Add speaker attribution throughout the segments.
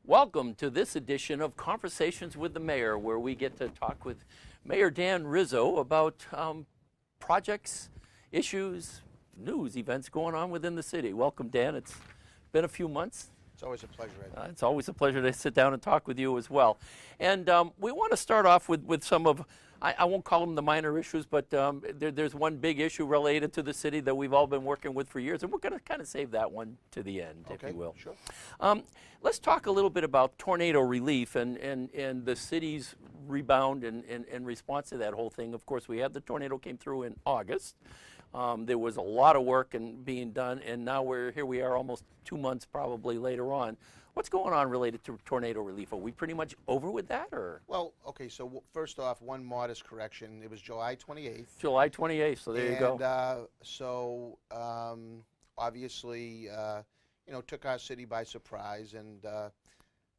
Speaker 1: Welcome to this edition of Conversations with the Mayor, where we get to talk with Mayor Dan Rizzo about projects, issues, news, events going on within the city. Welcome, Dan. It's been a few months.
Speaker 2: It's always a pleasure, Ed.
Speaker 1: It's always a pleasure to sit down and talk with you as well. And we want to start off with some of, I won't call them the minor issues, but there's one big issue related to the city that we've all been working with for years, and we're going to kind of save that one to the end, if you will.
Speaker 2: Sure.
Speaker 1: Let's talk a little bit about tornado relief and the city's rebound and response to that whole thing. Of course, we had the tornado came through in August. There was a lot of work being done, and now here we are almost 2 months probably later on. What's going on related to tornado relief? Are we pretty much over with that, or?
Speaker 2: Well, okay, so first off, one modest correction. It was July 28th.
Speaker 1: July 28th, so there you go.
Speaker 2: Obviously, took our city by surprise,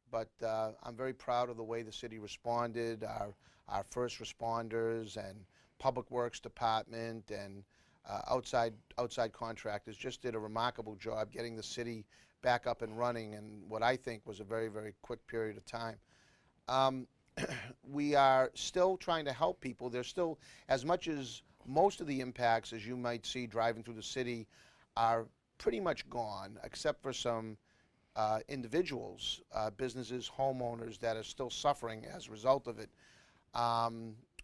Speaker 2: but I'm very proud of the way the city responded. Our first responders and Public Works Department and outside contractors just did a remarkable job getting the city back up and running in what I think was a very, very quick period of time. We are still trying to help people. There's still, as much as most of the impacts, as you might see driving through the city, are pretty much gone, except for some individuals, businesses, homeowners that are still suffering as a result of it.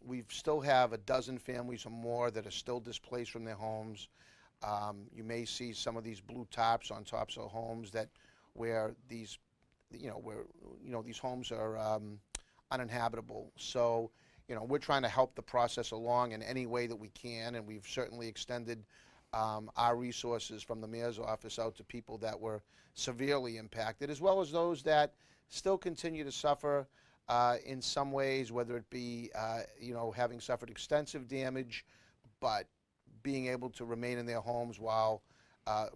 Speaker 2: We still have a dozen families or more that are still displaced from their homes. You may see some of these blue tops on tops of homes where these homes are uninhabitable. So, we're trying to help the process along in any way that we can, and we've certainly extended our resources from the mayor's office out to people that were severely impacted, as well as those that still continue to suffer in some ways, whether it be having suffered extensive damage, but being able to remain in their homes while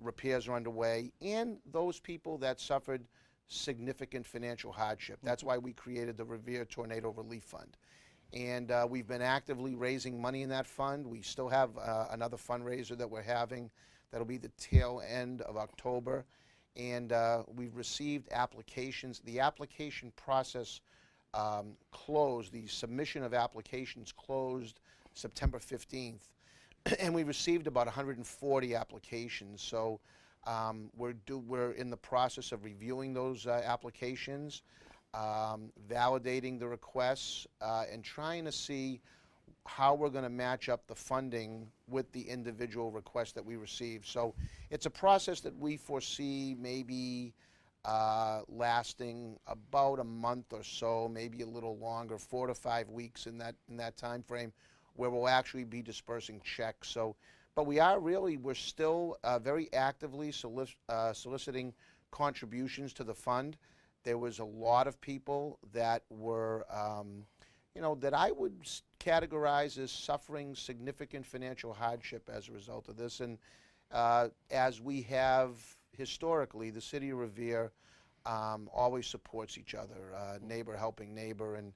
Speaker 2: repairs are underway, and those people that suffered significant financial hardship. That's why we created the Revere Tornado Relief Fund. And we've been actively raising money in that fund. We still have another fundraiser that we're having that'll be the tail end of October. And we've received applications. The application process closed, the submission of applications closed September 15th. And we received about 140 applications. So we're in the process of reviewing those applications, validating the requests, and trying to see how we're going to match up the funding with the individual requests that we receive. So it's a process that we foresee maybe lasting about a month or so, maybe a little longer, 4 to 5 weeks in that time frame, where we'll actually be dispersing checks. So, but we're still very actively soliciting contributions to the fund. There was a lot of people that were, that I would categorize as suffering significant financial hardship as a result of this. And as we have historically, the city of Revere always supports each other, neighbor helping neighbor, and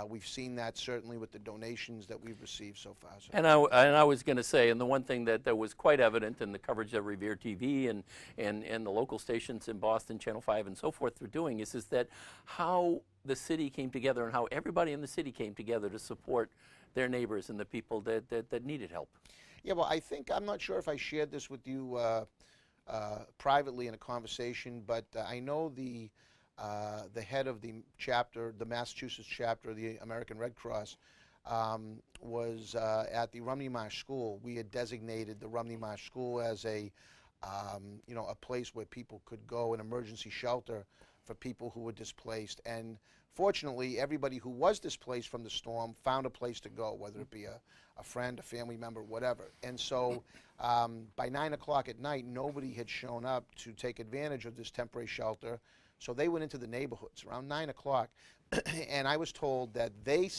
Speaker 2: we've seen that certainly with the donations that we've received so far. So.
Speaker 1: And I was going to say, and the one thing that was quite evident in the coverage that Revere TV and the local stations in Boston, Channel 5 and so forth are doing is that how the city came together and how everybody in the city came together to support their neighbors and the people that needed help.
Speaker 2: Yeah, well, I'm not sure if I shared this with you privately in a conversation, but I know the head of the chapter, the Massachusetts chapter of the American Red Cross, was at the Rumney Marsh School. We had designated the Rumney Marsh School as a place where people could go, an emergency shelter for people who were displaced. And fortunately, everybody who was displaced from the storm found a place to go, whether it be a friend, a family member, whatever. And so by 9 o'clock at night, nobody had shown up to take advantage of this temporary shelter. So they went into the neighborhoods around 9 o'clock, and I was told that they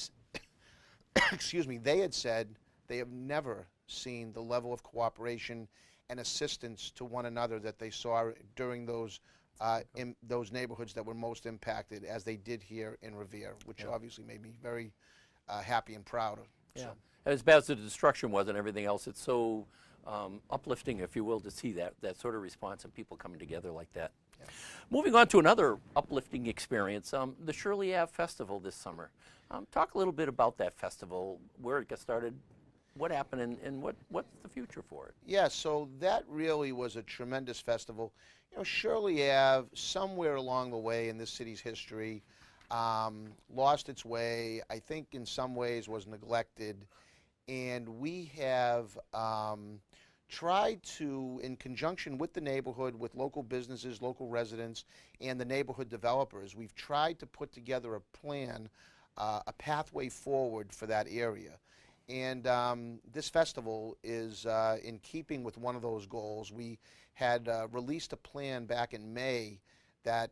Speaker 2: had said they have never seen the level of cooperation and assistance to one another that they saw during those in those neighborhoods that were most impacted, as they did here in Revere, which obviously made me very happy and proud of.
Speaker 1: Yeah. So. As bad as the destruction was and everything else, it's so uplifting, if you will, to see that sort of response and people coming together like that. Yeah. Moving on to another uplifting experience, the Shirley Ave Festival this summer. Talk a little bit about that festival, where it got started, what happened, and what's the future for it?
Speaker 2: Yeah, so that really was a tremendous festival. You know, Shirley Ave, somewhere along the way in this city's history, lost its way. I think in some ways was neglected. And we have tried to, in conjunction with the neighborhood, with local businesses, local residents, and the neighborhood developers, we've tried to put together a plan, a pathway forward for that area. And this festival is in keeping with one of those goals. We had released a plan back in May that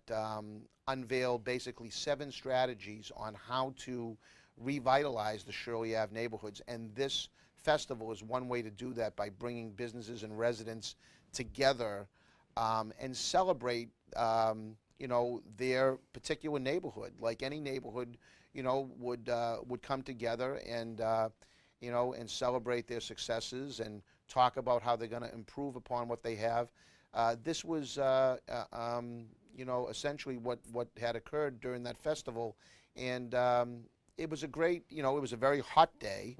Speaker 2: unveiled basically 7 strategies on how to revitalize the Shirley Ave neighborhoods, and this festival is one way to do that, by bringing businesses and residents together and celebrate, you know, their particular neighborhood. Like any neighborhood, you know, would come together and you know, and celebrate their successes and talk about how they're going to improve upon what they have. This was, you know, essentially what had occurred during that festival, and it was a great, you know, it was a very hot day,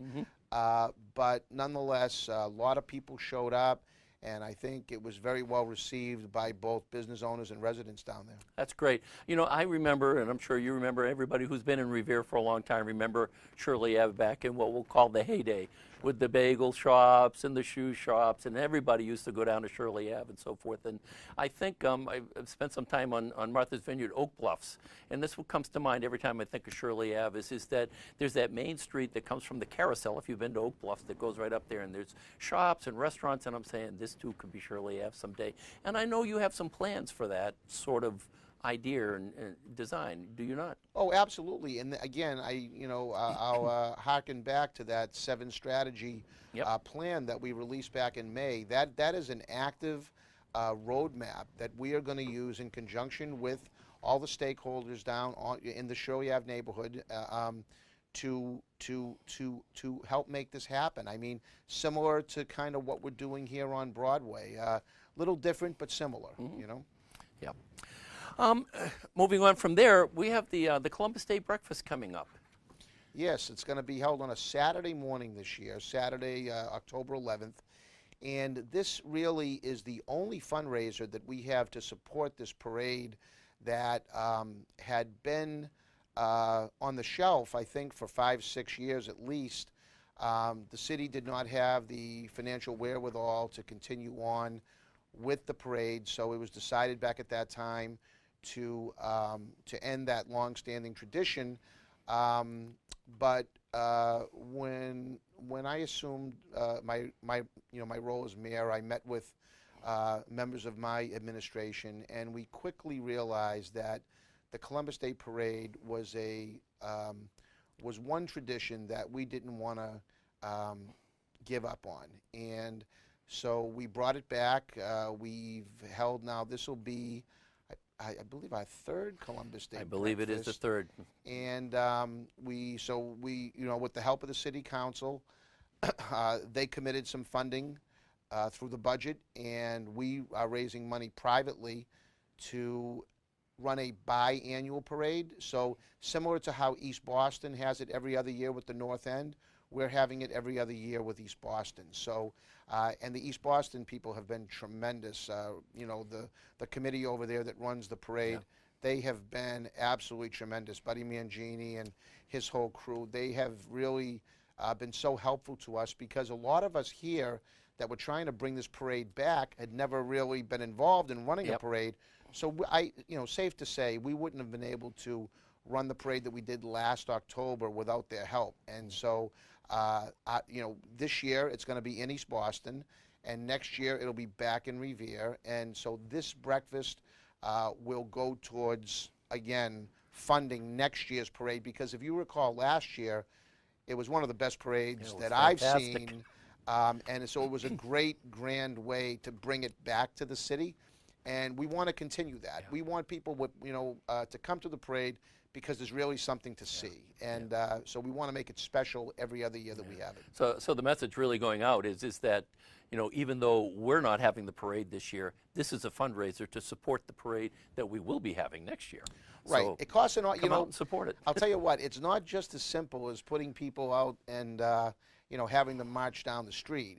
Speaker 2: but nonetheless, a lot of people showed up, and I think it was very well received by both business owners and residents down there.
Speaker 1: That's great. You know, I remember, and I'm sure you remember, everybody who's been in Revere for a long time remember Shirley Ave back in what we'll call the heyday, with the bagel shops and the shoe shops, and everybody used to go down to Shirley Ave and so forth. And I think I've spent some time on Martha's Vineyard, Oak Bluffs, and this what comes to mind every time I think of Shirley Ave is that there's that main street that comes from the carousel, if you've been to Oak Bluffs, that goes right up there, and there's shops and restaurants, and I'm saying this too could be Shirley Ave someday. And I know you have some plans for that sort of idea and design, do you not?
Speaker 2: Oh, absolutely. And again, I'll harken back to that 7 strategy plan that we released back in May. That is an active roadmap that we are going to use in conjunction with all the stakeholders down in the Shirley Ave neighborhood to help make this happen. I mean, similar to kind of what we're doing here on Broadway. Little different, but similar, you know?
Speaker 1: Yeah. Moving on from there, we have the Columbus Day Breakfast coming up.
Speaker 2: Yes, it's going to be held on a Saturday morning this year, Saturday, October 11th. And this really is the only fundraiser that we have to support this parade that had been on the shelf, I think, for 5-6 years at least. The city did not have the financial wherewithal to continue on with the parade, so it was decided back at that time to end that long-standing tradition. But when I assumed my role as mayor, I met with members of my administration, and we quickly realized that the Columbus Day Parade was one tradition that we didn't want to give up on, and so we brought it back. We've held now. This will be, I believe, our 3rd Columbus Day.
Speaker 1: I believe
Speaker 2: breakfast.
Speaker 1: It is the 3rd.
Speaker 2: And we, with the help of the City Council, they committed some funding through the budget, and we are raising money privately to run a biannual parade. So similar to how East Boston has it every other year with the North End, we're having it every other year with East Boston. So, and the East Boston people have been tremendous. You know, the committee over there that runs the parade, they have been absolutely tremendous. Buddy Mangini and his whole crew, they have really been so helpful to us, because a lot of us here that were trying to bring this parade back had never really been involved in running a parade. So safe to say, we wouldn't have been able to run the parade that we did last October without their help. And so, this year it's going to be in East Boston, and next year it'll be back in Revere. And so this breakfast will go towards, again, funding next year's parade, because if you recall last year, it was one of the best parades that I've seen. And so it was a great, grand way to bring it back to the city. And we want to continue that. We want people to come to the parade because there's really something to see. And so we want to make it special every other year that we have it.
Speaker 1: So the message really going out is that, even though we're not having the parade this year, this is a fundraiser to support the parade that we will be having next year.
Speaker 2: Right.
Speaker 1: So
Speaker 2: it costs an,
Speaker 1: come out and support it.
Speaker 2: I'll tell you what, it's not just as simple as putting people out and, having them march down the street.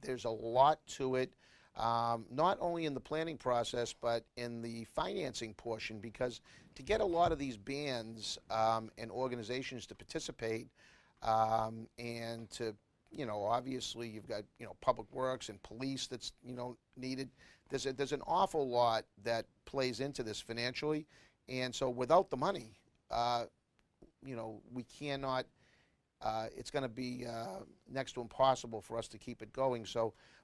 Speaker 2: There's a lot to it, not only in the planning process, but in the financing portion, because to get a lot of these bands and organizations to participate and to, obviously you've got, public works and police that's, needed. There's an awful lot that plays into this financially. And so without the money, we cannot, it's going to be next to impossible for us to keep it going.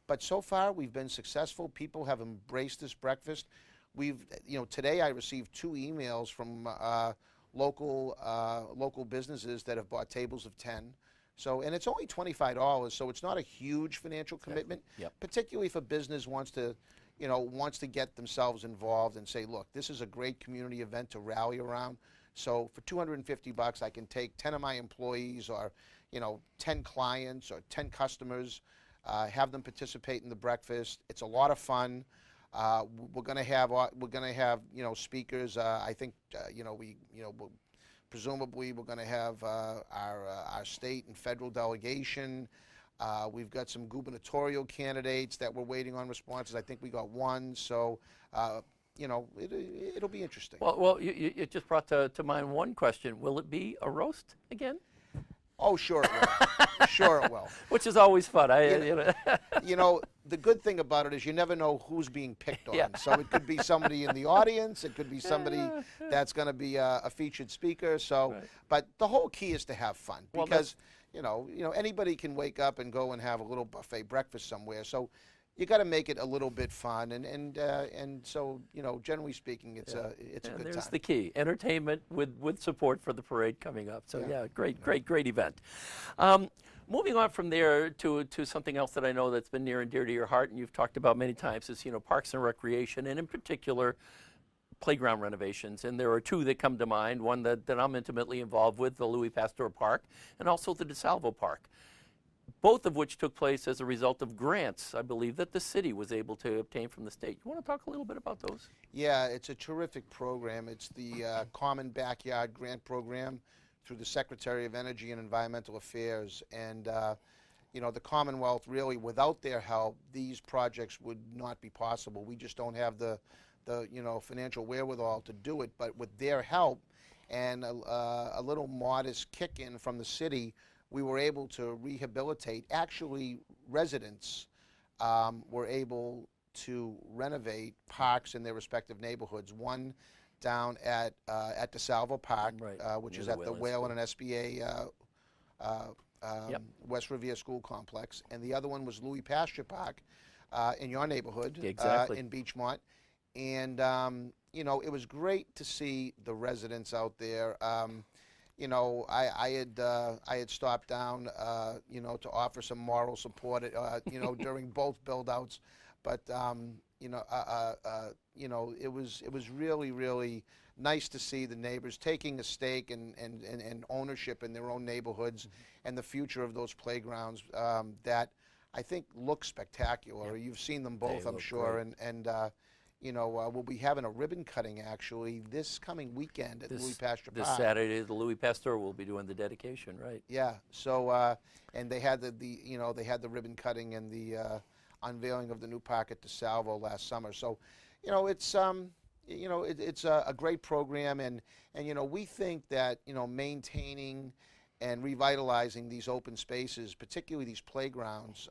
Speaker 2: But so far we've been successful. People have embraced this breakfast. Today I received 2 emails from local businesses that have bought tables of 10. And it's only $25, so it's not a huge financial commitment,
Speaker 1: Yep.
Speaker 2: particularly if a business wants to get themselves involved and say, look, this is a great community event to rally around. So for $250, I can take 10 of my employees or, 10 clients or 10 customers, have them participate in the breakfast. It's a lot of fun. We're going to have speakers. I think presumably we're going to have our state and federal delegation. We've got some gubernatorial candidates that we're waiting on responses. I think we got one. So, it'll be interesting.
Speaker 1: Well, it just brought to mind one question. Will it be a roast again?
Speaker 2: Oh, sure it will. Sure it will.
Speaker 1: Which is always fun.
Speaker 2: The good thing about it is you never know who's being picked on.
Speaker 1: Yeah.
Speaker 2: So it could be somebody in the audience. It could be somebody that's going to be a featured speaker. So,
Speaker 1: Right.
Speaker 2: But the whole key is to have fun
Speaker 1: Well,
Speaker 2: because, anybody can wake up and go and have a little buffet breakfast somewhere. So you got to make it a little bit fun, and so generally speaking, it's a good time.
Speaker 1: There's the key: entertainment with support for the parade coming up. So yeah, great event. Moving on from there to something else that I know that's been near and dear to your heart, and you've talked about many times, is Parks and Recreation, and in particular playground renovations. And there are 2 that come to mind. One that I'm intimately involved with, the Louis Pasteur Park, and also the DeSalvo Park. Both of which took place as a result of grants, I believe, that the city was able to obtain from the state. You want to talk a little bit about those?
Speaker 2: Yeah, it's a terrific program. It's the Common Backyard Grant Program through the Secretary of Energy and Environmental Affairs. And, the Commonwealth, really, without their help, these projects would not be possible. We just don't have the financial wherewithal to do it. But with their help and a little modest kick-in from the city, we were able to rehabilitate. Actually, residents were able to renovate parks in their respective neighborhoods. One down at DeSalvo Park,
Speaker 1: Right.
Speaker 2: which
Speaker 1: Near
Speaker 2: is
Speaker 1: the
Speaker 2: at the
Speaker 1: Wayland
Speaker 2: Whalen and SBA
Speaker 1: Yep.
Speaker 2: West Revere School Complex, and the other one was Louis Pasteur Park in your neighborhood,
Speaker 1: Exactly.
Speaker 2: in Beachmont. And it was great to see the residents out there. I had stopped down, to offer some moral support, during both build-outs, but it was really, really nice to see the neighbors taking a stake and ownership in their own neighborhoods and the future of those playgrounds that I think look spectacular. You've seen them both, I'm sure, and we'll be having a ribbon cutting actually this coming weekend at Louis Pasteur Park.
Speaker 1: This Saturday, the Louis Pasteur will be doing the dedication, right?
Speaker 2: Yeah. So and they had the ribbon cutting and the unveiling of the new park at DeSalvo last summer. So, it's a great program, and we think that maintaining and revitalizing these open spaces, particularly these playgrounds,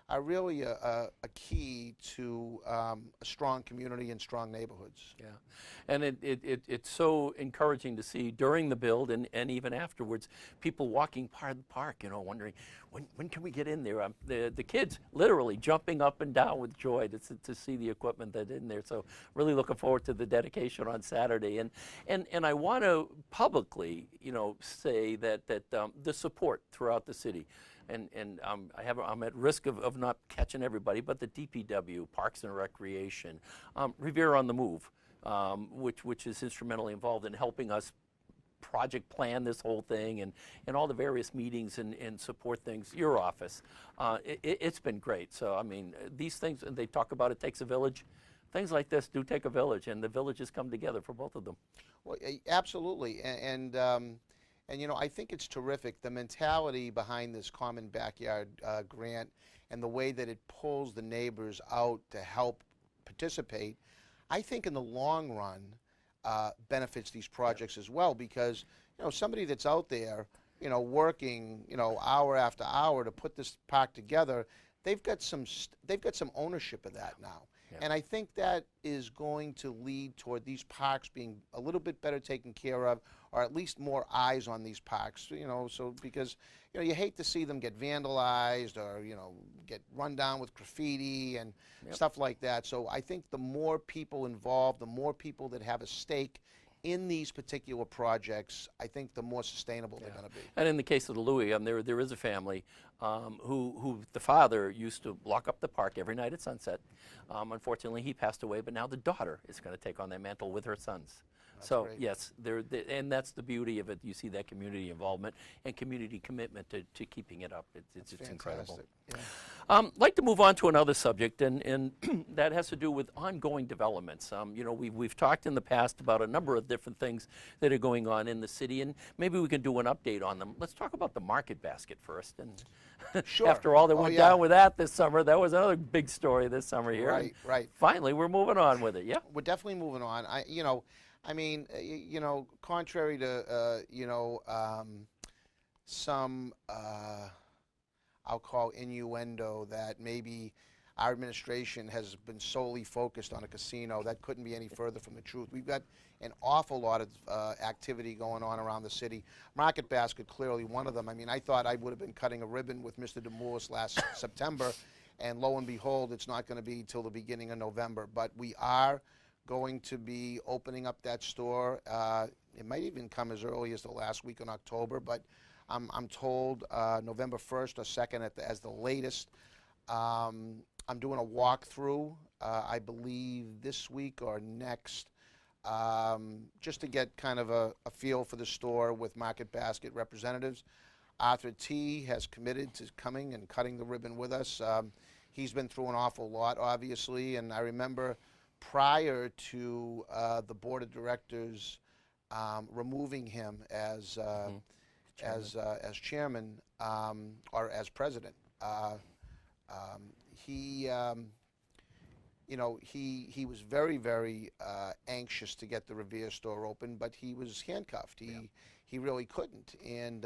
Speaker 2: are really a key to a strong community and strong neighborhoods.
Speaker 1: Yeah, and it's so encouraging to see during the build and even afterwards, people walking part of the park, wondering, when can we get in there? The kids literally jumping up and down with joy to see the equipment that's in there. So really looking forward to the dedication on Saturday. And I want to publicly, say that the support throughout the city. And I'm at risk of not catching everybody, but the DPW, Parks and Recreation, Revere on the Move, which is instrumentally involved in helping us project plan this whole thing and all the various meetings and support things, your office. It's been great. So, I mean, these things, and they talk about it takes a village. Things like this do take a village, and the villages come together for both of them.
Speaker 2: Well, absolutely, and you know, I think it's terrific, the mentality behind this common backyard grant and the way that it pulls the neighbors out to help participate. I think in the long run benefits these projects as well, because you know, somebody that's out there, you know, working, you know, hour after hour to put this park together, they've got some ownership of that now.
Speaker 1: Yeah.
Speaker 2: And I think that is going to lead toward these parks being a little bit better taken care of, or at least more eyes on these parks, you know, so because, you know, you hate to see them get vandalized or, you know, get run down with graffiti and stuff like that. So I think the more people involved, the more people that have a stake in these particular projects, I think the more sustainable they're going to be.
Speaker 1: And in the case of the Louis, there is a family who the father used to lock up the park every night at sunset. Unfortunately, he passed away, but now the daughter is going to take on that mantle with her sons.
Speaker 2: That's
Speaker 1: so
Speaker 2: great.
Speaker 1: yes, and that's the beauty of it. You see that community involvement and community commitment to keeping it up. It's incredible.
Speaker 2: Yeah.
Speaker 1: I'd like to move on to another subject, and that has to do with ongoing developments. You know, we've talked in the past about a number of different things that are going on in the city, and maybe we can do an update on them. Let's talk about the market basket first. And
Speaker 2: Sure.
Speaker 1: after all that went down with that this summer, that was another big story this summer here.
Speaker 2: Right, right.
Speaker 1: Finally, we're moving on with it. Yeah.
Speaker 2: We're definitely moving on. You know, contrary to some I'll call innuendo that maybe our administration has been solely focused on a casino, that couldn't be any further from the truth. We've got an awful lot of activity going on around the city. Market Basket, clearly one of them. I mean, I thought I would have been cutting a ribbon with Mr. DeMoulis last September, and lo and behold, it's not going to be till the beginning of November. But we are going to be opening up that store. It might even come as early as the last week in October, but I'm told November 1st or 2nd as the latest. I'm doing a walkthrough, I believe this week or next, just to get kind of a feel for the store with Market Basket representatives. Arthur T. has committed to coming and cutting the ribbon with us. He's been through an awful lot, obviously, and I remember prior to the board of directors removing him as chairman or as president, he was very, very anxious to get the Revere store open, but he was handcuffed. He really couldn't, and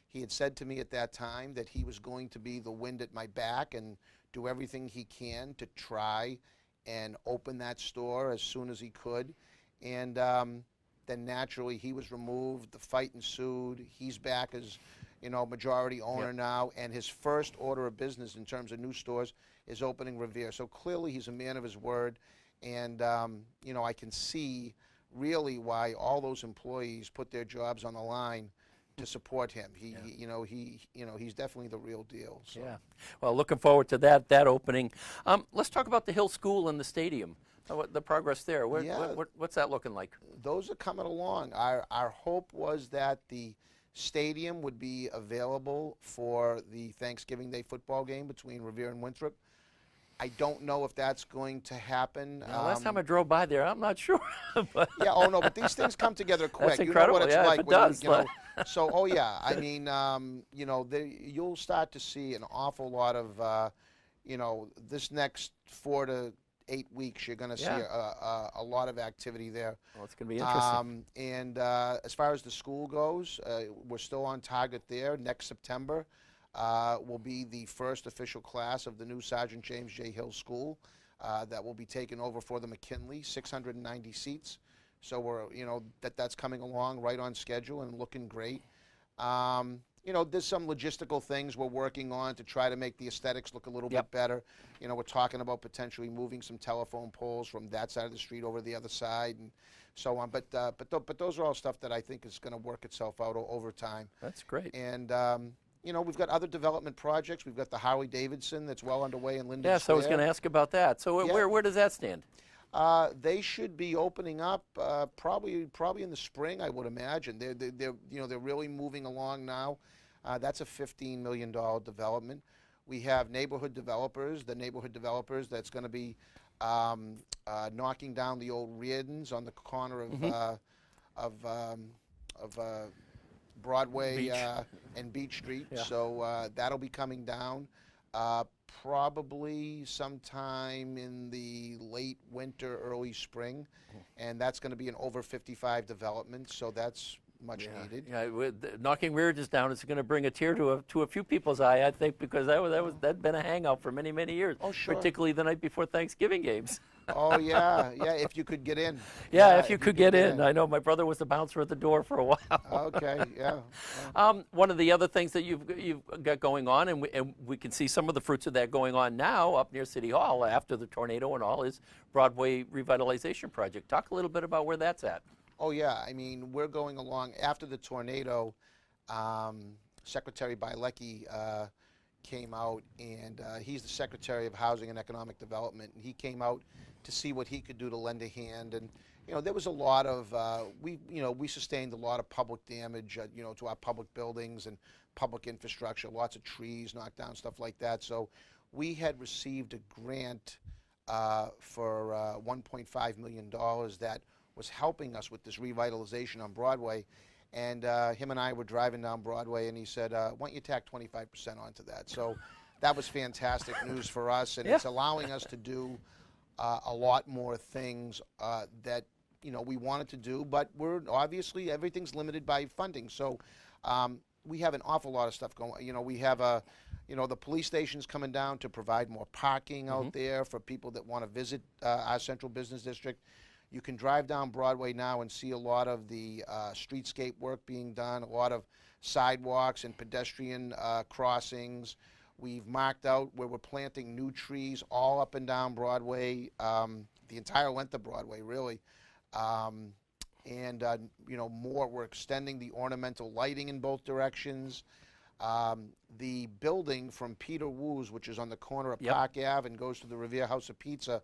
Speaker 2: he had said to me at that time that he was going to be the wind at my back and do everything he can to try and open that store as soon as he could. And then naturally he was removed, the fight ensued. He's back as, you know, majority owner now, and his first order of business in terms of new stores is opening Revere. So clearly he's a man of his word, and you know, I can see really why all those employees put their jobs on the line to support him. He's definitely the real deal. So.
Speaker 1: Yeah. Well, looking forward to that opening. Let's talk about the Hill School and the stadium. The progress there. What's that looking like?
Speaker 2: Those are coming along. Our hope was that the stadium would be available for the Thanksgiving Day football game between Revere and Winthrop. I don't know if that's going to happen.
Speaker 1: Last time I drove by there, I'm not sure. But
Speaker 2: yeah, oh no, but these things come together quick.
Speaker 1: That's incredible.
Speaker 2: You know what it's
Speaker 1: yeah,
Speaker 2: like
Speaker 1: it
Speaker 2: when
Speaker 1: does.
Speaker 2: you know. So, oh yeah, I mean, you'll start to see an awful lot of, this next 4 to 8 weeks, you're going to see a lot of activity there.
Speaker 1: Well, it's going to be interesting.
Speaker 2: And as far as the school goes, we're still on target there. Next September will be the first official class of the new Sergeant James J. Hill School that will be taken over for the McKinley, 690 seats. So we're, that's coming along right on schedule and looking great. There's some logistical things we're working on to try to make the aesthetics look a little bit better. We're talking about potentially moving some telephone poles from that side of the street over to the other side and so on. But those are all stuff that I think is going to work itself out over time.
Speaker 1: That's great.
Speaker 2: And we've got other development projects. We've got the Harley Davidson that's well underway in Linden
Speaker 1: Yes,
Speaker 2: Square.
Speaker 1: I was going to ask about that. So where does that stand?
Speaker 2: They should be opening up probably in the spring, I would imagine. They're really moving along now. That's a $15 million development. We have neighborhood developers. The neighborhood developers that's going to be knocking down the old Reardons on the corner of Broadway
Speaker 1: Beach.
Speaker 2: and Beach Street.
Speaker 1: Yeah.
Speaker 2: So that'll be coming down uh, probably sometime in the late winter, early spring, and that's going to be an over 55 development. So that's much needed.
Speaker 1: Yeah, knocking rears down is going to bring a tear to a few people's eye, I think, because that'd been a hangout for many, many years.
Speaker 2: Oh, sure.
Speaker 1: Particularly the night before Thanksgiving games.
Speaker 2: Oh yeah, yeah. If you could get in.
Speaker 1: Yeah, if you could get in. I know my brother was the bouncer at the door for a while.
Speaker 2: Okay, yeah.
Speaker 1: One of the other things that you've got going on, and we can see some of the fruits of that going on now up near City Hall after the tornado and all, is Broadway revitalization project. Talk a little bit about where that's at.
Speaker 2: Oh yeah, I mean we're going along after the tornado. Secretary Bilecki came out, and he's the Secretary of Housing and Economic Development, and he came out to see what he could do to lend a hand. And there was a lot of we sustained a lot of public damage, to our public buildings and public infrastructure, lots of trees knocked down, stuff like that. So we had received a grant for $1.5 million that was helping us with this revitalization on Broadway. And him and I were driving down Broadway, and he said, why don't you tack 25% onto that? So that was fantastic news for us, and it's allowing us to do a lot more things that we wanted to do, but we're obviously everything's limited by funding. So we have an awful lot of stuff going. We have the police station's coming down to provide more parking out there for people that want to visit our central business district. You can drive down Broadway now and see a lot of the streetscape work being done, a lot of sidewalks and pedestrian crossings. We've marked out where we're planting new trees all up and down Broadway, the entire length of Broadway, really. More, we're extending the ornamental lighting in both directions. The building from Peter Wu's, which is on the corner of Park Ave and goes to the Revere House of Pizza,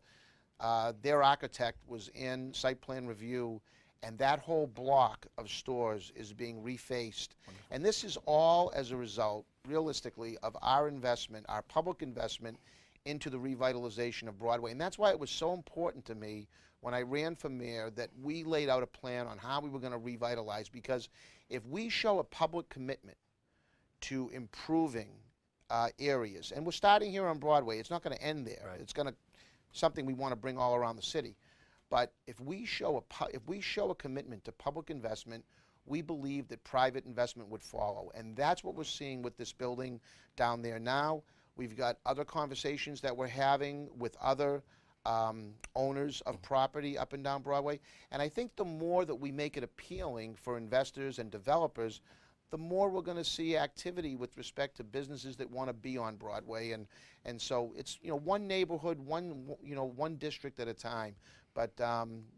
Speaker 2: their architect was in site plan review, and that whole block of stores is being refaced. Wonderful. And this is all as a result, realistically, of our investment, our public investment into the revitalization of Broadway. And that's why it was so important to me when I ran for mayor that we laid out a plan on how we were going to revitalize, because if we show a public commitment to improving areas, and we're starting here on Broadway, it's not going to end there. Right. It's going to something we want to bring all around the city. But if we show a commitment to public investment, we believe that private investment would follow. And that's what we're seeing with this building down there now. We've got other conversations that we're having with other owners of property up and down Broadway. And I think the more that we make it appealing for investors and developers, the more we're going to see activity with respect to businesses that want to be on Broadway. And so it's one neighborhood, one district at a time. But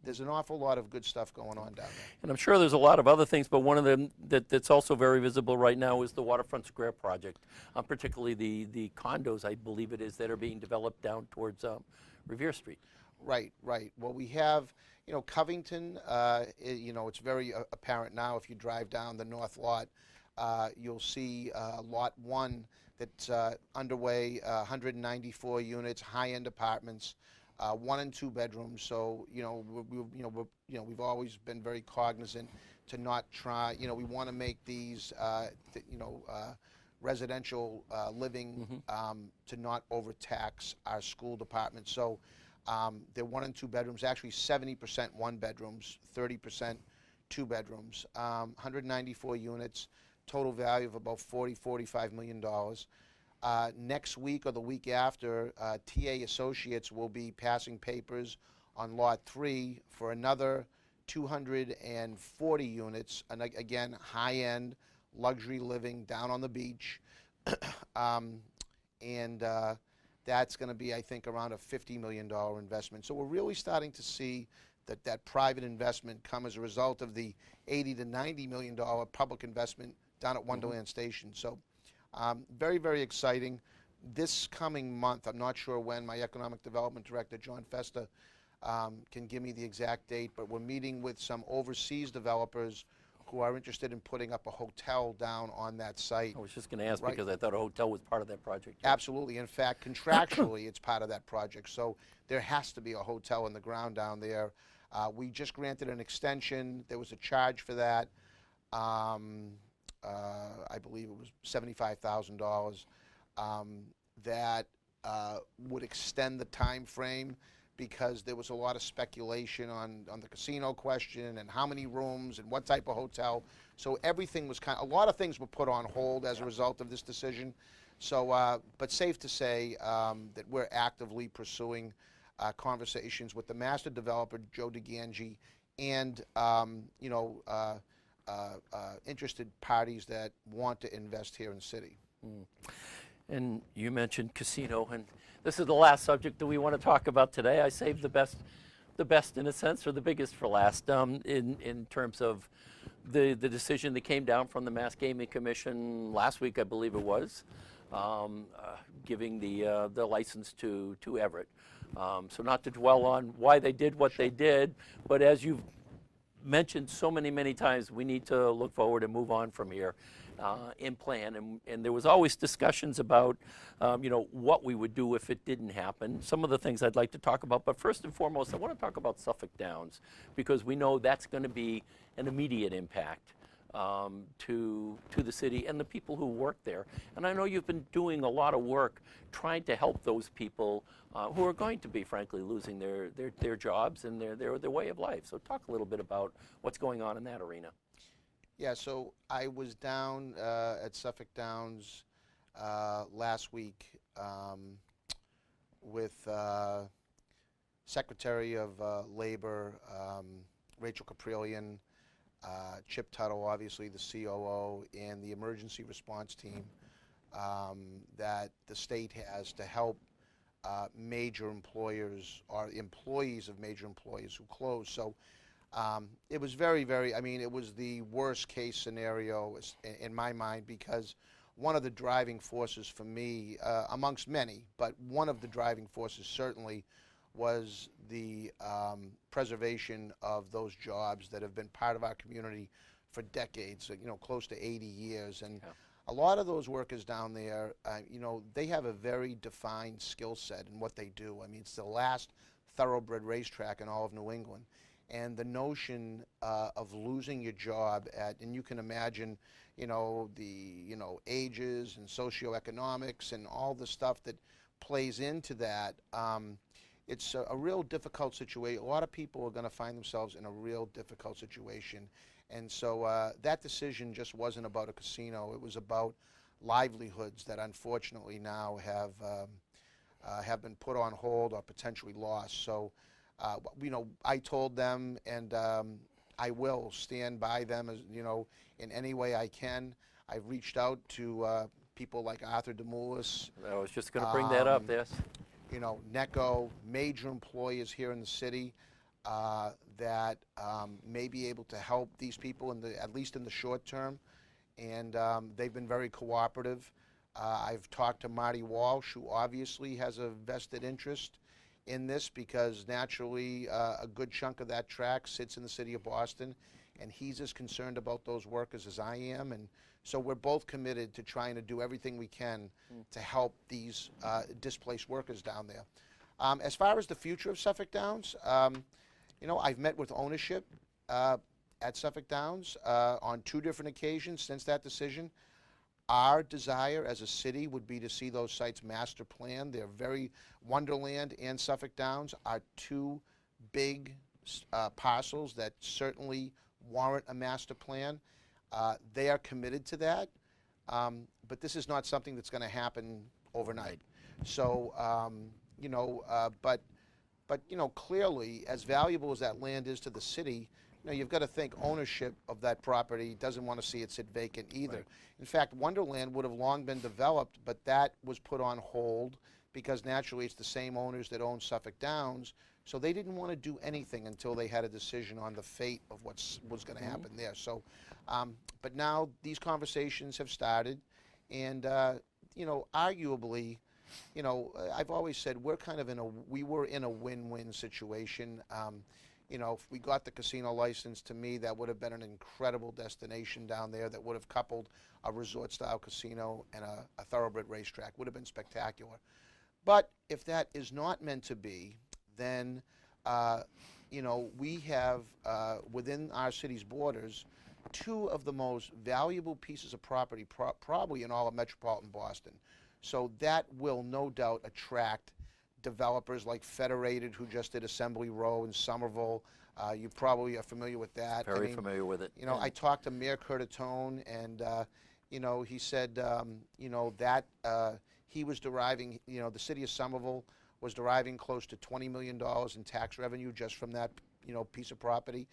Speaker 2: there's an awful lot of good stuff going on down there.
Speaker 1: And I'm sure there's a lot of other things, but one of them that's also very visible right now is the Waterfront Square project, particularly the condos, I believe it is, that are being developed down towards Revere Street.
Speaker 2: Right, right. Well, we have, Covington, it's very apparent now if you drive down the north lot. You'll see Lot 1 that's underway, 194 units, high-end apartments. 1 and 2 bedrooms, so we've always been very cognizant to not try. We want to make these residential living to not overtax our school department. So they're 1 and 2 bedrooms. Actually, 70% 1 bedrooms, 30% 2 bedrooms. 194 units, total value of about $45 million. Next week or the week after, TA Associates will be passing papers on Lot 3 for another 240 units, and again, high-end luxury living down on the beach. That's going to be, I think, around a $50 million investment. So we're really starting to see that private investment come as a result of the $80 to $90 million public investment down at Wonderland Station. So very, very exciting. This coming month, I'm not sure when, my economic development director, John Festa, can give me the exact date, but we're meeting with some overseas developers who are interested in putting up a hotel down on that site.
Speaker 1: I was just going to ask
Speaker 2: Right.
Speaker 1: because I thought a hotel was part of that project.
Speaker 2: Absolutely. In fact, contractually, it's part of that project. So there has to be a hotel in the ground down there. We just granted an extension. There was a charge for that. I believe it was $75,000. That would extend the time frame because there was a lot of speculation on the casino question and how many rooms and what type of hotel. So everything was a lot of things were put on hold as a result of this decision. So, but safe to say that we're actively pursuing conversations with the master developer, Joe DeGangi, and interested parties that want to invest here in the city.
Speaker 1: And you mentioned casino, and this is the last subject that we want to talk about today. I saved the best in a sense, or the biggest for last, in terms of the decision that came down from the Mass Gaming Commission last week, I believe it was, giving the license to Everett. So not to dwell on why they did what they did, but as you've mentioned so many times, we need to look forward and move on from here and plan. And there was always discussions about, what we would do if it didn't happen. Some of the things I'd like to talk about, but first and foremost, I want to talk about Suffolk Downs because we know that's going to be an immediate impact to the city and the people who work there. And I know you've been doing a lot of work trying to help those people who are going to be, frankly, losing their jobs and their way of life. So talk a little bit about what's going on in that arena.
Speaker 2: Yeah, so I was down at Suffolk Downs last week with Secretary of Labor, Rachel Caprillion, Chip Tuttle, obviously the COO, and the emergency response team that the state has to help major employers or employees of major employers who close. So it was very, I mean, it was the worst case scenario in my mind because one of the driving forces for me, amongst many, but one of the driving forces certainly was the preservation of those jobs that have been part of our community for decades, close to 80 years. And a lot of those workers down there, they have a very defined skill set in what they do. I mean, it's the last thoroughbred racetrack in all of New England. And the notion of losing your job and you can imagine, the ages and socioeconomics and all the stuff that plays into that. It's a real difficult situation. A lot of people are going to find themselves in a real difficult situation. And so that decision just wasn't about a casino. It was about livelihoods that unfortunately now have been put on hold or potentially lost. So, I told them, and I will stand by them as in any way I can. I've reached out to people like Arthur DeMoulis.
Speaker 1: I was just going to bring that up. Yes.
Speaker 2: NECO, major employers here in the city that may be able to help these people at least in the short term, and they've been very cooperative. I've talked to Marty Walsh, who obviously has a vested interest in this because naturally a good chunk of that track sits in the city of Boston, and he's as concerned about those workers as I am. And so we're both committed to trying to do everything we can to help these displaced workers down there. As far as the future of Suffolk Downs, I've met with ownership at Suffolk Downs on 2 different occasions since that decision. Our desire as a city would be to see those sites master planned. They're Wonderland and Suffolk Downs are 2 big parcels that certainly warrant a master plan. They are committed to that, but this is not something that's going to happen overnight. So, but clearly, as valuable as that land is to the city, you've got to think ownership of that property doesn't want to see it sit vacant either. Right. In fact, Wonderland would have long been developed, but that was put on hold because naturally it's the same owners that own Suffolk Downs, so they didn't want to do anything until they had a decision on the fate of what was going to happen there. So, but now these conversations have started, and arguably, you know, I've always said we were in a win-win situation. You know, if we got the casino license, to me, that would have been an incredible destination down there that would have coupled a resort-style casino and a thoroughbred racetrack. Would have been spectacular. But if that is not meant to be, then, you know, we have within our city's borders two of the most valuable pieces of property probably in all of metropolitan Boston. So that will no doubt attract developers like Federated, who just did Assembly Row in Somerville. You probably are familiar with that.
Speaker 1: Very familiar with it.
Speaker 2: You know, I talked to Mayor Curtatone, and you know, he said, you know, that he was deriving, you know, the city of Somerville was deriving close to $20 million in tax revenue just from that, you know, piece of property,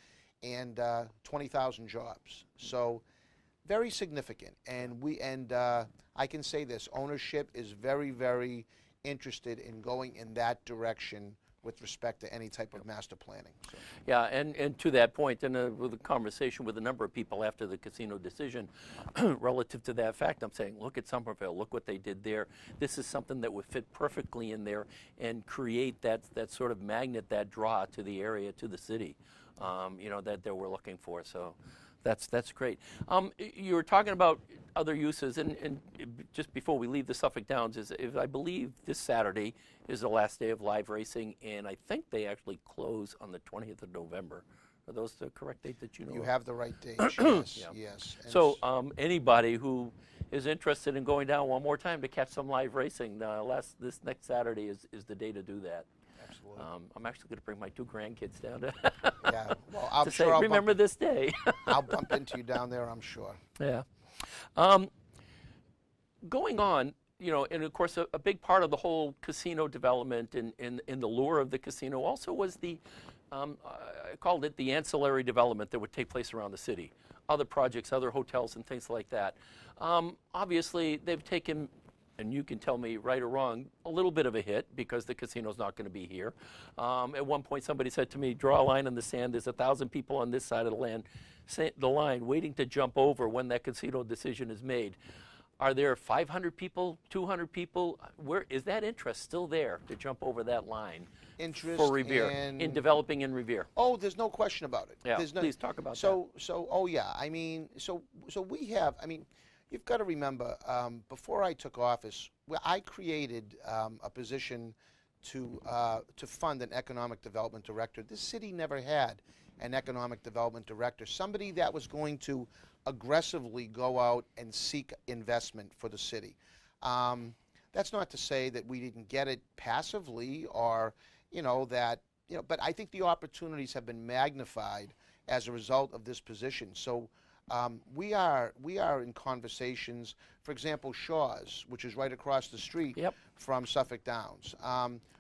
Speaker 2: and 20,000 jobs. So very significant. And I can say this: ownership is very, very interested in going in that direction with respect to any type of master planning. So.
Speaker 1: Yeah, and to that point, and with a conversation with a number of people after the casino decision relative to that fact, I'm saying, look at Somerville, look what they did there. This is something that would fit perfectly in there and create that sort of magnet, that draw to the area, to the city, you know, that we're looking for. So that's great. You were talking about other uses, and just before we leave the Suffolk Downs, is I believe this Saturday is the last day of live racing, and I think they actually close on the 20th of November. Are those the correct date that you know?
Speaker 2: You
Speaker 1: of?
Speaker 2: have the right date. Yes,
Speaker 1: Yeah.
Speaker 2: yes. And
Speaker 1: So anybody who is interested in going down one more time to catch some live racing, this next Saturday is the day to do that.
Speaker 2: absolutely.
Speaker 1: I'm actually going to bring my 2 grandkids down to,
Speaker 2: Yeah. Well, I'm
Speaker 1: to
Speaker 2: sure
Speaker 1: say,
Speaker 2: I'll
Speaker 1: remember
Speaker 2: bump,
Speaker 1: this day.
Speaker 2: I'll bump into you down there, I'm sure.
Speaker 1: Yeah. Going on, you know, and of course, a big part of the whole casino development and the lure of the casino also was the, I called it the ancillary development that would take place around the city. Other projects, other hotels, and things like that. Obviously, they've taken, and you can tell me right or wrong, a little bit of a hit because the casino's not going to be here. At one point, somebody said to me, draw a line in the sand. There's 1,000 people on this side of the line waiting to jump over when that casino decision is made. Are there 500 people, 200 people? Where is that interest still there to jump over that line
Speaker 2: Interest
Speaker 1: for Revere, in developing in Revere?
Speaker 2: Oh, there's no question about it.
Speaker 1: Yeah,
Speaker 2: There's
Speaker 1: please talk about that.
Speaker 2: So, oh yeah, I mean, so we have, I mean, you've got to remember, before I took office, I created a position to fund an economic development director. This city never had an economic development director, somebody that was going to aggressively go out and seek investment for the city. That's not to say that we didn't get it passively, or, you know, that, you know, but I think the opportunities have been magnified as a result of this position. So we are in conversations, for example, Shaw's, which is right across the street from Suffolk Downs.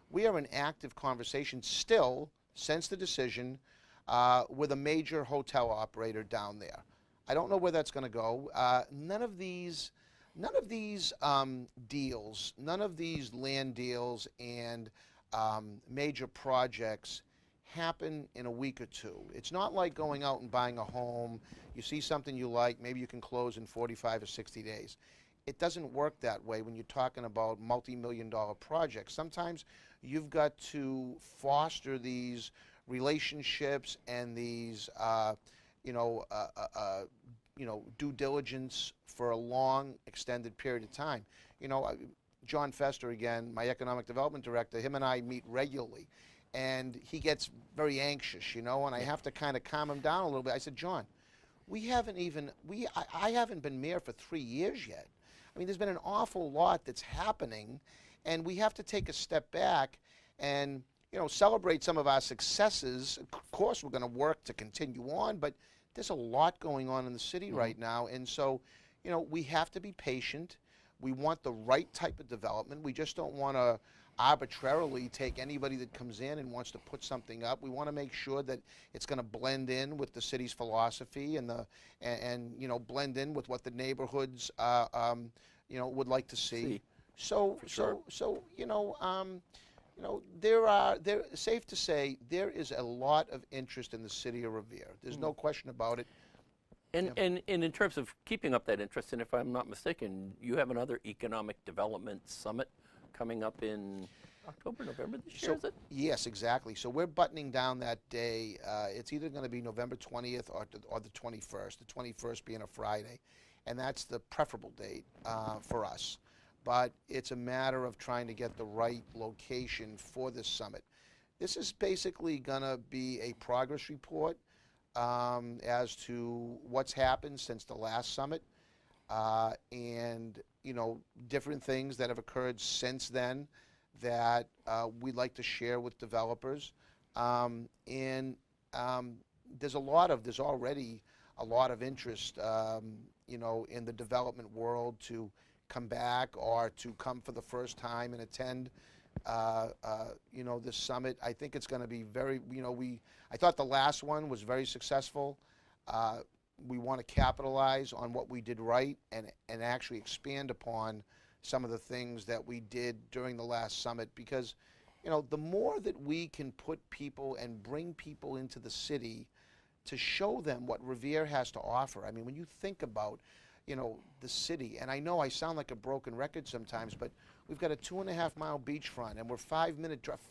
Speaker 2: We are in active conversation still, since the decision, with a major hotel operator down there. I don't know where that's going to go. None of these deals, none of these land deals and major projects happen in a week or two. It's not like going out and buying a home. You see something you like, maybe you can close in 45 or 60 days. It doesn't work that way when you're talking about multi-million-dollar projects. Sometimes you've got to foster these relationships and these due diligence for a long, extended period of time. You know, John Fester, again, my economic development director, him and I meet regularly, and he gets very anxious, you know, and I have to kind of calm him down a little bit. I said, John, I haven't been mayor for 3 years yet. I mean, there's been an awful lot that's happening, and we have to take a step back and, you know, celebrate some of our successes. Of course, we're going to work to continue on, but there's a lot going on in the city right now, and so, you know, we have to be patient. We want the right type of development. We just don't want to arbitrarily take anybody that comes in and wants to put something up. We want to make sure that it's going to blend in with the city's philosophy and you know, blend in with what the neighborhoods you know, would like to see. So you know, there safe to say there is a lot of interest in the city of Revere. There's no question about it.
Speaker 1: And in terms of keeping up that interest, and if I'm not mistaken, you have another economic development summit coming up in October, November this year, is it?
Speaker 2: Yes, exactly. So we're buttoning down that day. It's either going to be November 20th or the 21st, the 21st being a Friday. And that's the preferable date for us. But it's a matter of trying to get the right location for this summit. This is basically going to be a progress report as to what's happened since the last summit, and different things that have occurred since then that we'd like to share with developers. And there's already a lot of interest, in the development world to come back or to come for the first time and attend this summit. I think it's going to be I thought the last one was very successful. We want to capitalize on what we did right and actually expand upon some of the things that we did during the last summit, because the more that we can put people and bring people into the city to show them what Revere has to offer. I mean, when you think about the city, and I know I sound like a broken record sometimes, but we've got a 2.5-mile beachfront, and we're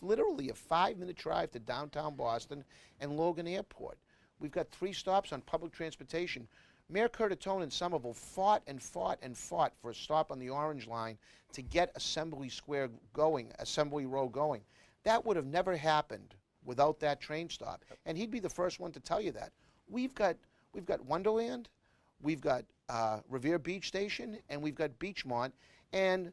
Speaker 2: literally a 5-minute drive to downtown Boston and Logan Airport. We've got 3 stops on public transportation. Mayor Curtatone in Somerville fought and fought and fought for a stop on the Orange Line to get Assembly Row going. That would have never happened without that train stop, and he'd be the first one to tell you that. We've got Wonderland, we've got Revere Beach Station, and we've got Beachmont, and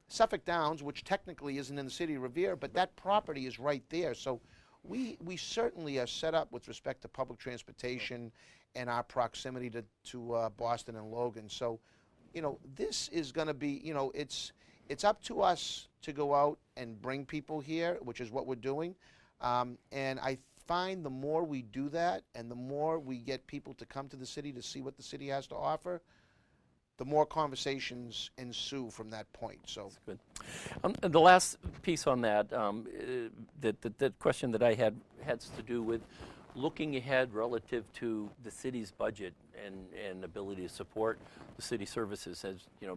Speaker 2: Suffolk Downs, which technically isn't in the city of Revere, but that property is right there. So we certainly are set up with respect to public transportation and our proximity to Boston and Logan. So, this is going to be, it's up to us to go out and bring people here, which is what we're doing. And I find the more we do that and the more we get people to come to the city to see what the city has to offer, the more conversations ensue from that point. So
Speaker 1: that's good. And the last piece on that, that question that I had has to do with looking ahead relative to the city's budget and ability to support the city services,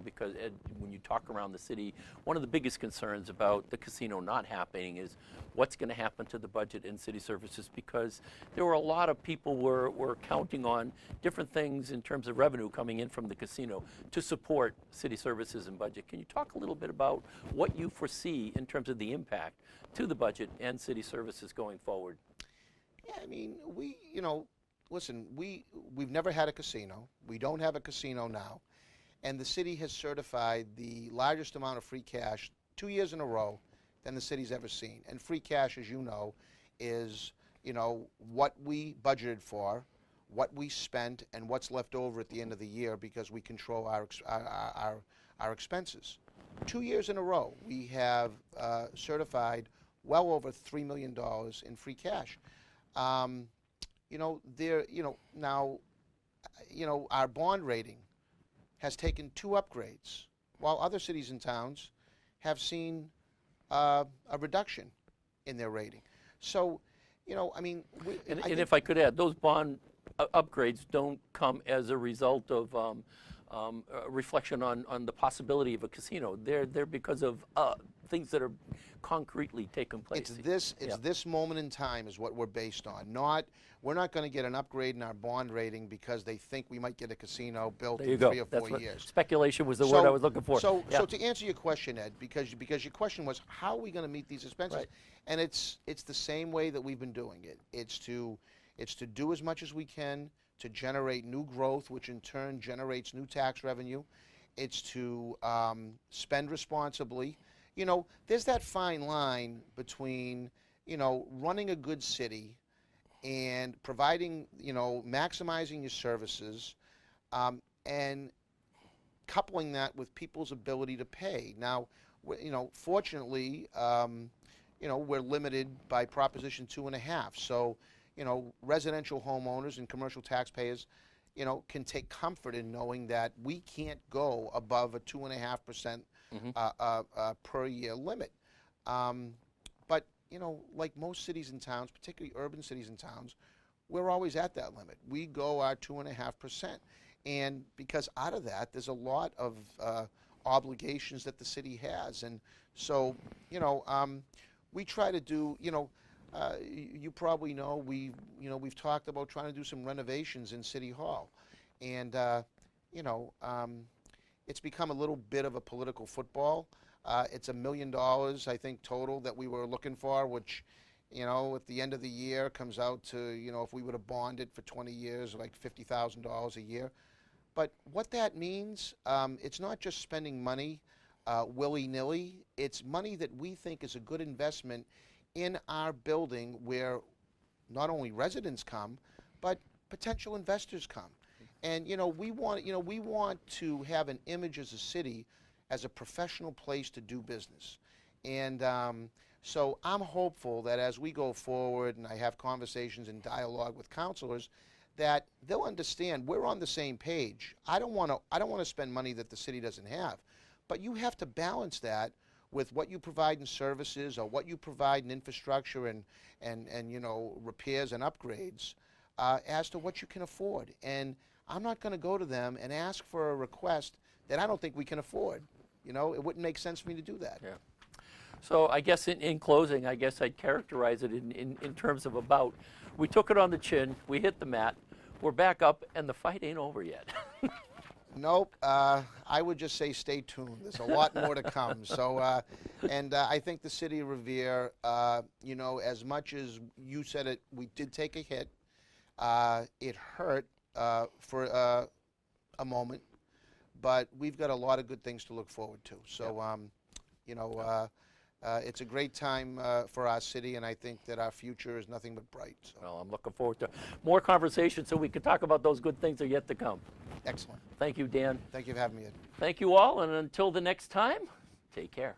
Speaker 1: because Ed, when you talk around the city, one of the biggest concerns about the casino not happening is what's going to happen to the budget in city services, because there were a lot of people were counting on different things in terms of revenue coming in from the casino to support city services and budget. Can you talk a little bit about what you foresee in terms of the impact to the budget and city services going forward?
Speaker 2: Yeah, I mean, listen, we've never had a casino. We don't have a casino now. And the city has certified the largest amount of free cash 2 years in a row than the city's ever seen. And free cash, as you know, is, what we budgeted for, what we spent, and what's left over at the end of the year, because we control our expenses. 2 years in a row, we have certified well over $3 million in free cash. Now, our bond rating has taken 2 upgrades, while other cities and towns have seen a reduction in their rating. So, I mean,
Speaker 1: if I could add, those bond upgrades don't come as a result of a reflection on the possibility of a casino. They're because of things that are concretely taking place.
Speaker 2: It's this moment in time is what we're based on. We're not going to get an upgrade in our bond rating because they think we might get a casino built in 3 or 4 years.
Speaker 1: Speculation was the word I was looking for.
Speaker 2: So to answer your question, Ed, because your question was, how are we going to meet these expenses?
Speaker 1: Right.
Speaker 2: And it's the same way that we've been doing it. It's to do as much as we can to generate new growth, which in turn generates new tax revenue. It's to spend responsibly. There's that fine line between, running a good city and providing, maximizing your services, and coupling that with people's ability to pay. Now, fortunately, we're limited by Proposition 2.5. So, residential homeowners and commercial taxpayers, can take comfort in knowing that we can't go above a 2.5% per year limit. But, like most cities and towns, particularly urban cities and towns, we're always at that limit. We go our 2.5%. And because out of that, there's a lot of obligations that the city has. And So, you know, we try to do, you probably know, we've talked about trying to do some renovations in City Hall. And, you know, it's become a little bit of a political football. It's $1 million, I think, total that we were looking for, which, at the end of the year comes out to, if we would have bonded for 20 years, like $50,000 a year. But what that means, it's not just spending money willy-nilly. It's money that we think is a good investment in our building where not only residents come, but potential investors come. And we want to have an image as a city, as a professional place to do business. And so I'm hopeful that as we go forward and I have conversations and dialogue with councilors, that they'll understand we're on the same page. I don't want to spend money that the city doesn't have, but you have to balance that with what you provide in services or what you provide in infrastructure and repairs and upgrades as to what you can afford. And I'm not going to go to them and ask for a request that I don't think we can afford. It wouldn't make sense for me to do that.
Speaker 1: Yeah. So I guess in closing, I guess I'd characterize it in terms of about, we took it on the chin, we hit the mat, we're back up, and the fight ain't over yet.
Speaker 2: Nope. I would just say stay tuned. There's a lot more to come. So, and I think the city of Revere, as much as you said it, we did take a hit. It hurt for a moment, but we've got a lot of good things to look forward to. So, it's a great time for our city, and I think that our future is nothing but bright. So.
Speaker 1: Well, I'm looking forward to more conversations so we can talk about those good things that are yet to come.
Speaker 2: Excellent.
Speaker 1: Thank you, Dan.
Speaker 2: Thank you for having me, Ed.
Speaker 1: Thank you all, and until the next time, take care.